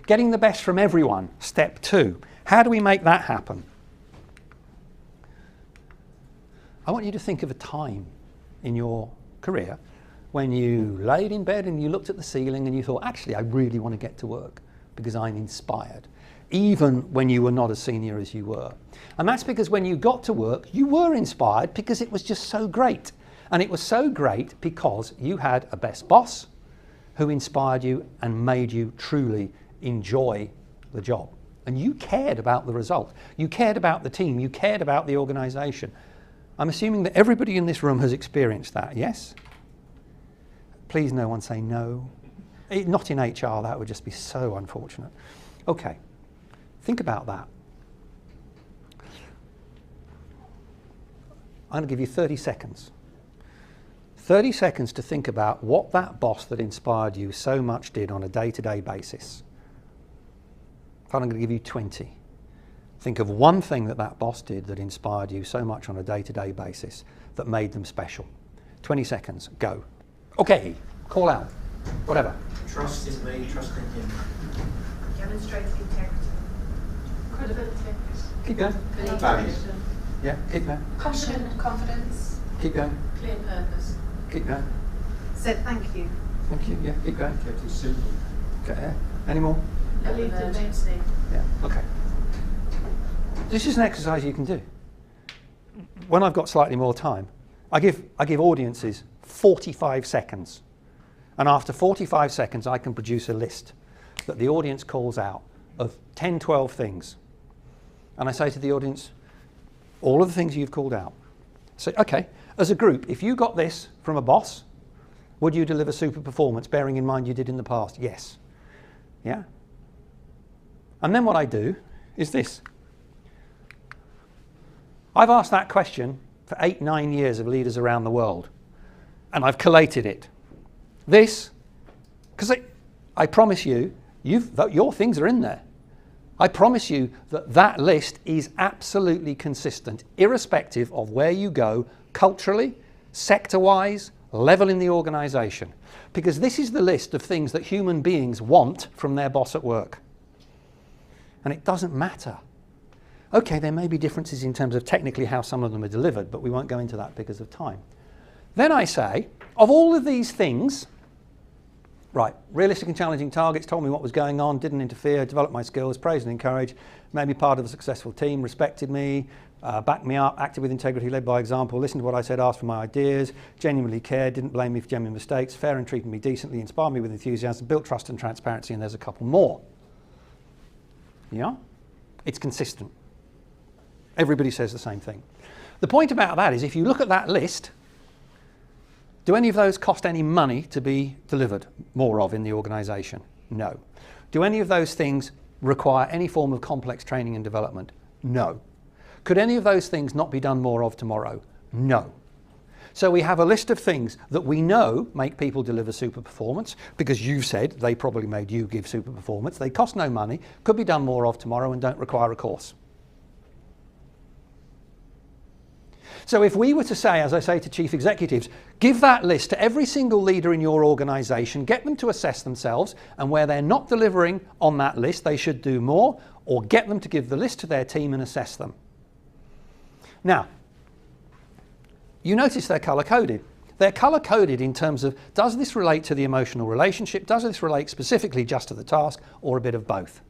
Getting the best from everyone, step 2. How do we make that happen? I want you to think of a time in your career when you laid in bed and you looked at the ceiling and you thought, actually, I really want to get to work because I'm inspired, even when you were not as senior as you were. And that's because when you got to work, you were inspired because it was just so great. And it was so great because you had a best boss who inspired you and made you truly enjoy the job. And you cared about the result. You cared about the team. You cared about the organization. I'm assuming that everybody in this room has experienced that, yes? Please no one say no. Not in HR, that would just be so unfortunate. Okay, think about that. I'm going to give you 30 seconds. 30 seconds to think about what that boss that inspired you so much did on a day-to-day basis. I'm going to give you 20. Think of one thing that that boss did that inspired you so much on a day-to-day basis that made them special. 20 seconds, go. Okay, call out, whatever. Trust in me, trust in him. Demonstrating integrity. Credibility. Keep going. Values. Yeah, keep going. Confidence. Keep going. Clear purpose. Keep going. Said thank you. Thank you, yeah, keep going. Kept it simple. Okay, yeah. Any more? Believed in me. Yeah, okay. This is an exercise you can do. When I've got slightly more time, I give audiences 45 seconds. And after 45 seconds, I can produce a list that the audience calls out of 10, 12 things. And I say to the audience, all of the things you've called out. So, okay, as a group, if you got this from a boss, would you deliver super performance, bearing in mind you did in the past? Yes. Yeah? And then what I do is this. I've asked that question for 8, 9 years of leaders around the world, and I've collated it. This, because I promise you, your things are in there. I promise you that that list is absolutely consistent, irrespective of where you go, culturally, sector-wise, level in the organization. Because this is the list of things that human beings want from their boss at work. And it doesn't matter. Okay, there may be differences in terms of technically how some of them are delivered, but we won't go into that because of time. Then I say, of all of these things, right, realistic and challenging targets, told me what was going on, didn't interfere, developed my skills, praised and encouraged, made me part of a successful team, respected me, backed me up, acted with integrity, led by example, listened to what I said, asked for my ideas, genuinely cared, didn't blame me for genuine mistakes, fair and treated me decently, inspired me with enthusiasm, built trust and transparency, and there's a couple more. Yeah? It's consistent. Everybody says the same thing. The point about that is if you look at that list, do any of those cost any money to be delivered more of in the organisation? No. Do any of those things require any form of complex training and development? No. Could any of those things not be done more of tomorrow? No. So we have a list of things that we know make people deliver super performance because you've said they probably made you give super performance. They cost no money, could be done more of tomorrow and don't require a course. So if we were to say, as I say to chief executives, give that list to every single leader in your organisation, get them to assess themselves, and where they're not delivering on that list, they should do more, or get them to give the list to their team and assess them. Now, you notice they're colour-coded. They're colour-coded in terms of, does this relate to the emotional relationship? Does this relate specifically just to the task, or a bit of both?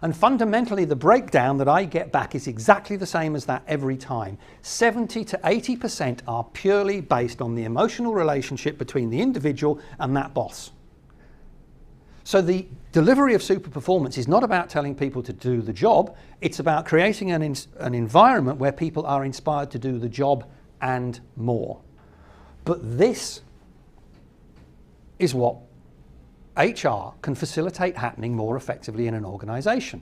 And fundamentally, the breakdown that I get back is exactly the same as that every time. 70 to 80% are purely based on the emotional relationship between the individual and that boss. So the delivery of super performance is not about telling people to do the job. It's about creating an environment where people are inspired to do the job and more. But this is what HR can facilitate happening more effectively in an organisation.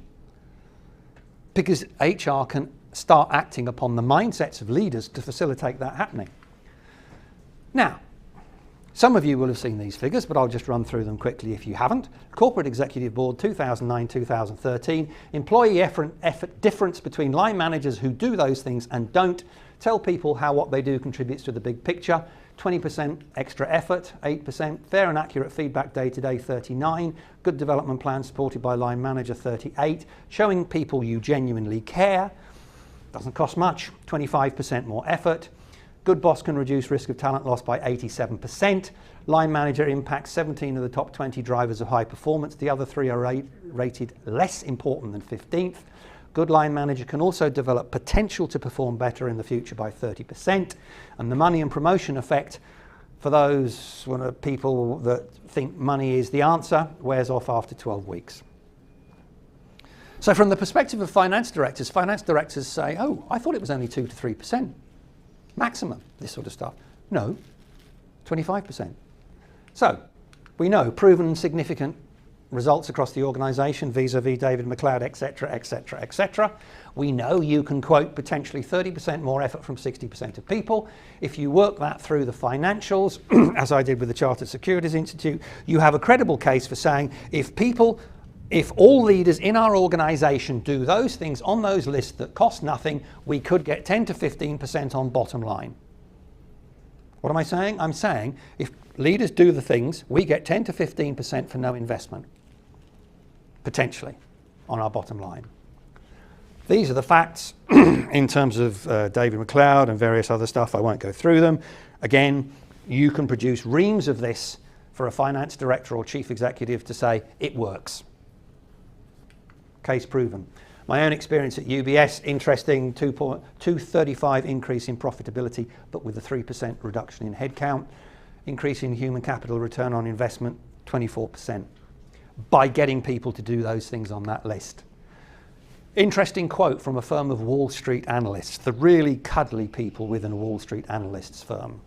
Because HR can start acting upon the mindsets of leaders to facilitate that happening. Now, some of you will have seen these figures, but I'll just run through them quickly if you haven't. Corporate Executive Board 2009-2013, employee effort difference between line managers who do those things and don't, tell people how what they do contributes to the big picture. 20% extra effort, 8%, fair and accurate feedback day to day, 39%, good development plan supported by line manager, 38%, showing people you genuinely care, doesn't cost much, 25% more effort, good boss can reduce risk of talent loss by 87%, line manager impacts 17 of the top 20 drivers of high performance, the other 3 are rated less important than 15th, good line manager can also develop potential to perform better in the future by 30%, and the money and promotion effect for those people that think money is the answer wears off after 12 weeks. So from the perspective of finance directors say, oh, I thought it was only 2 to 3% maximum, this sort of stuff. No, 25%. So we know proven significant results across the organisation vis-a-vis David McLeod, etc., etc., etc. We know you can quote potentially 30% more effort from 60% of people. If you work that through the financials, as I did with the Chartered Securities Institute, you have a credible case for saying if all leaders in our organisation do those things on those lists that cost nothing, we could get 10 to 15% on bottom line. What am I saying? I'm saying if leaders do the things, we get 10 to 15% for no investment, potentially, on our bottom line. These are the facts in terms of David McLeod and various other stuff. I won't go through them. Again, you can produce reams of this for a finance director or chief executive to say, it works. Case proven. My own experience at UBS, interesting, 235 increase in profitability, but with a 3% reduction in headcount. Increase in human capital return on investment, 24%, by getting people to do those things on that list. Interesting quote from a firm of Wall Street analysts, the really cuddly people within a Wall Street analysts firm.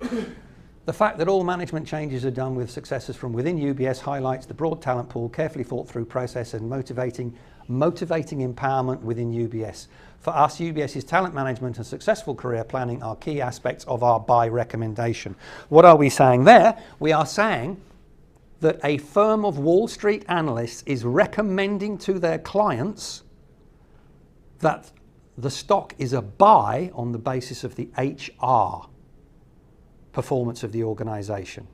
The fact that all management changes are done with successors from within UBS highlights the broad talent pool, carefully thought through process and motivating empowerment within UBS. For us, UBS's talent management and successful career planning are key aspects of our buy recommendation. What are we saying there? We are saying that a firm of Wall Street analysts is recommending to their clients that the stock is a buy on the basis of the HR performance of the organisation.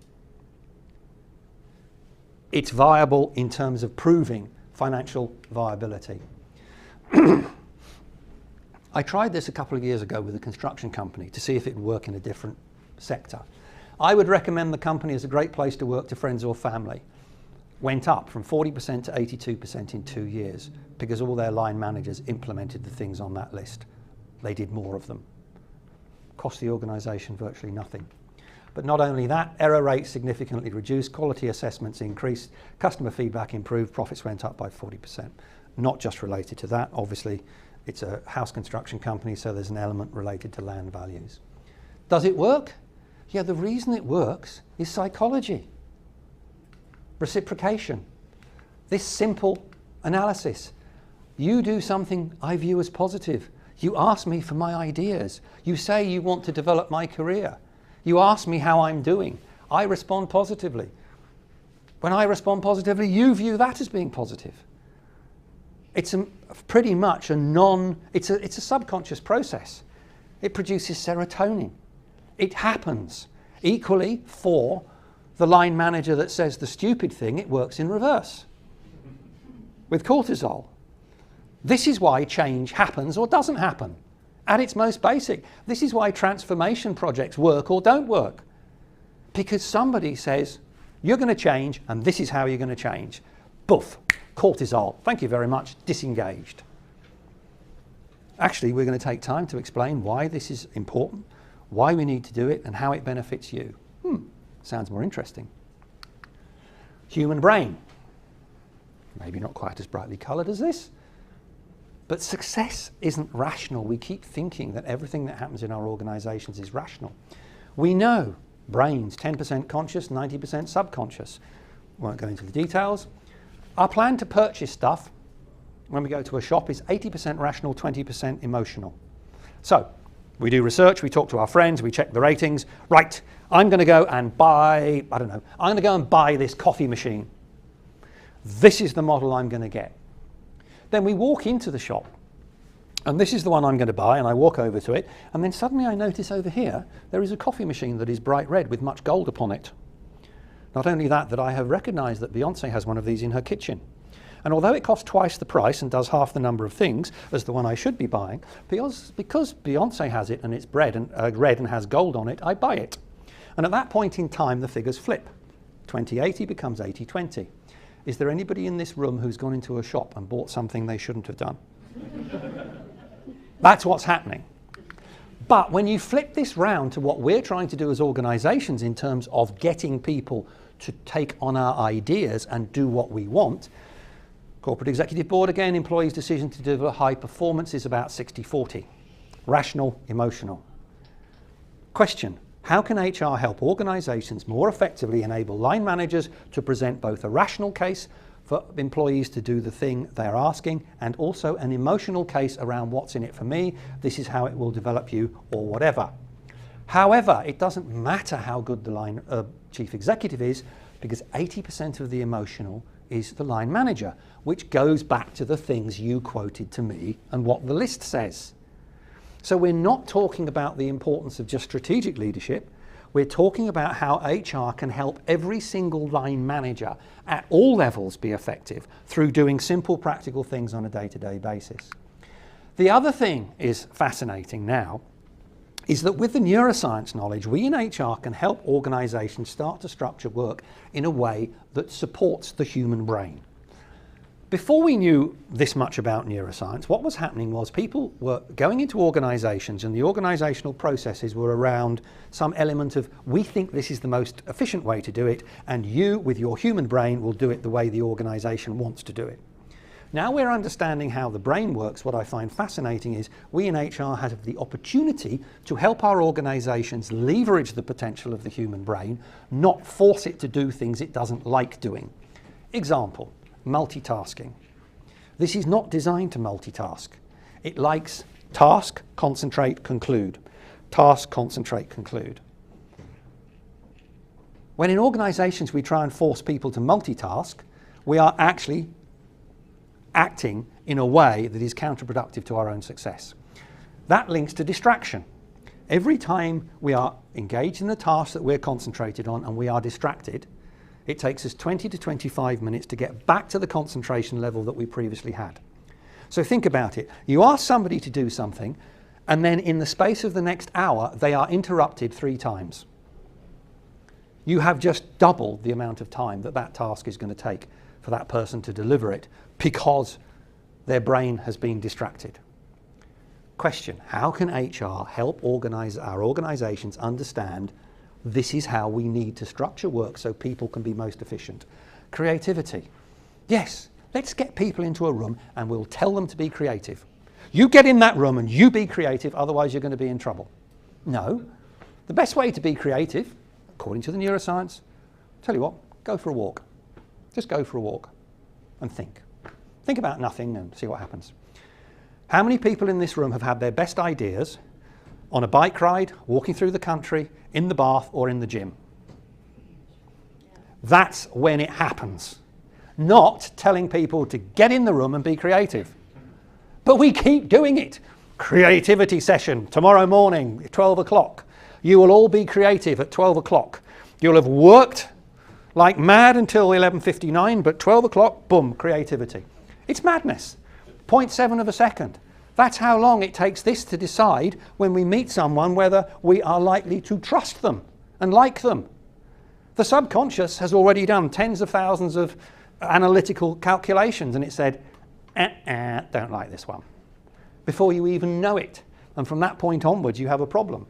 It's viable in terms of proving financial viability. I tried this a couple of years ago with a construction company to see if it would work in a different sector. I would recommend the company as a great place to work to friends or family. Went up from 40% to 82% in 2 years because all their line managers implemented the things on that list. They did more of them. Cost the organisation virtually nothing. But not only that, error rates significantly reduced, quality assessments increased, customer feedback improved, profits went up by 40%. Not just related to that, obviously it's a house construction company, so there's an element related to land values. Does it work? Yeah, the reason it works is psychology. Reciprocation. This simple analysis. You do something I view as positive. You ask me for my ideas. You say you want to develop my career. You ask me how I'm doing. I respond positively. When I respond positively, you view that as being positive. It's pretty much it's a subconscious process. It produces serotonin. It happens. Equally, for the line manager that says the stupid thing, it works in reverse with cortisol. This is why change happens or doesn't happen. At its most basic, this is why transformation projects work or don't work. Because somebody says, you're going to change and this is how you're going to change. Boof, cortisol, thank you very much, disengaged. Actually, we're going to take time to explain why this is important, why we need to do it and how it benefits you. Sounds more interesting. Human brain. Maybe not quite as brightly coloured as this. But success isn't rational. We keep thinking that everything that happens in our organisations is rational. We know brains, 10% conscious, 90% subconscious. Won't go into the details. Our plan to purchase stuff when we go to a shop is 80% rational, 20% emotional. So we do research, we talk to our friends, we check the ratings. Right, I'm going to go and buy, I'm going to go and buy this coffee machine. This is the model I'm going to get. Then we walk into the shop. And this is the one I'm going to buy, and I walk over to it, and then suddenly I notice over here there is a coffee machine that is bright red with much gold upon it. Not only that I have recognised that Beyonce has one of these in her kitchen. And although it costs twice the price and does half the number of things as the one I should be buying, because Beyonce has it and it's red and has gold on it, I buy it. And at that point in time, the figures flip. 2080 becomes 8020. Is there anybody in this room who's gone into a shop and bought something they shouldn't have done? That's what's happening. But when you flip this round to what we're trying to do as organisations in terms of getting people to take on our ideas and do what we want, Corporate Executive Board, again, employees' decision to deliver high performance is about 60-40. Rational, emotional. Question: how can HR help organisations more effectively enable line managers to present both a rational case for employees to do the thing they're asking and also an emotional case around what's in it for me, this is how it will develop you, or whatever. However, it doesn't matter how good the line chief executive is, because 80% of the emotional is the line manager, which goes back to the things you quoted to me and what the list says. So we're not talking about the importance of just strategic leadership. We're talking about how HR can help every single line manager at all levels be effective through doing simple, practical things on a day-to-day basis. The other thing is fascinating now is that with the neuroscience knowledge, we in HR can help organisations start to structure work in a way that supports the human brain. Before we knew this much about neuroscience, what was happening was people were going into organisations and the organisational processes were around some element of, we think this is the most efficient way to do it, and you, with your human brain, will do it the way the organisation wants to do it. Now we're understanding how the brain works. What I find fascinating is we in HR have the opportunity to help our organisations leverage the potential of the human brain, not force it to do things it doesn't like doing. Example, multitasking. This is not designed to multitask. It likes task, concentrate, conclude. Task, concentrate, conclude. When in organisations we try and force people to multitask, we are actually acting in a way that is counterproductive to our own success. That links to distraction. Every time we are engaged in the task that we're concentrated on and we are distracted, it takes us 20 to 25 minutes to get back to the concentration level that we previously had. So think about it. You ask somebody to do something, and then in the space of the next hour, they are interrupted 3 times. You have just doubled the amount of time that that task is going to take for that person to deliver it because their brain has been distracted. Question: how can HR help our organisations understand this is how we need to structure work so people can be most efficient? Creativity. Yes, let's get people into a room and we'll tell them to be creative. You get in that room and you be creative, otherwise you're going to be in trouble. No, the best way to be creative, according to the neuroscience, tell you what, go for a walk. Just go for a walk and think. Think about nothing and see what happens. How many people in this room have had their best ideas on a bike ride, walking through the country, in the bath or in the gym? That's when it happens. Not telling people to get in the room and be creative. But we keep doing it. Creativity session tomorrow morning, 12 o'clock. You will all be creative at 12 o'clock. You'll have worked like mad until 11:59, but 12 o'clock, boom, creativity. It's madness. 0.7 of a second. That's how long it takes this to decide when we meet someone whether we are likely to trust them and like them. The subconscious has already done tens of thousands of analytical calculations and it said, don't like this one, before you even know it. And from that point onwards, you have a problem.